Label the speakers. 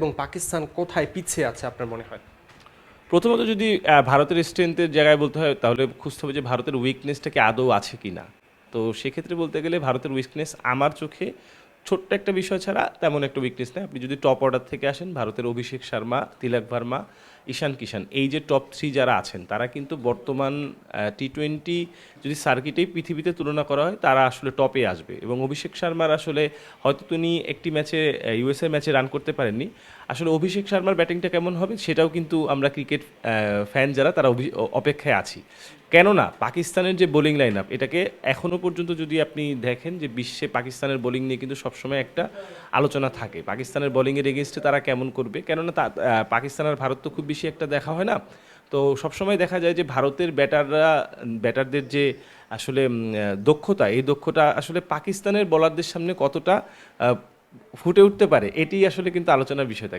Speaker 1: এবং পাকিস্তান কোথায় পিছিয়ে আছে আপনার মনে হয়?
Speaker 2: প্রথমত যদি ভারতের স্ট্রেংথের জায়গায় বলতে হয় তাহলে খুঁজতে হবে যে ভারতের উইকনেসটা কি আদৌ আছে কি না। তো সেক্ষেত্রে বলতে গেলে ভারতের উইকনেস আমার চোখে ছোট্ট একটা বিষয় ছাড়া তেমন একটা উইকনেস নেই। আপনি যদি টপ অর্ডার থেকে আসেন, ভারতের অভিষেক শর্মা, তিলক ভার্মা, ঈশান কিষান, এই যে টপ থ্রি যারা আছেন তারা কিন্তু বর্তমান টি-20 যদি সার্কিটেই পৃথিবীতে তুলনা করা হয় তারা আসলে টপে আসবে। এবং অভিষেক শর্মার আসলে হয়তো তিনি একটি ম্যাচে ইউএসএ ম্যাচে রান করতে পারেননি। আসলে অভিষেক শর্মার ব্যাটিংটা কেমন হবে সেটাও কিন্তু আমরা ক্রিকেট ফ্যান যারা তারা অপেক্ষায় আছি। কেননা পাকিস্তানের যে বোলিং লাইন আপ এটাকে এখনও পর্যন্ত যদি আপনি দেখেন যে বিশ্বে পাকিস্তানের বোলিং নিয়ে কিন্তু সবসময় একটা আলোচনা থাকে, পাকিস্তানের বোলিংয়ের এগেনস্টে তারা কেমন করবে। কেননা পাকিস্তান আর ভারত তো খুব বেশি একটা দেখা হয় না। তো সবসময় দেখা যায় যে ভারতের ব্যাটারদের যে আসলে দক্ষতা, এই দক্ষতা আসলে পাকিস্তানের বোলারদের সামনে কতটা ফুটে উঠতে পারে এটি আসলে কিন্তু আলোচনার বিষয় থাকে।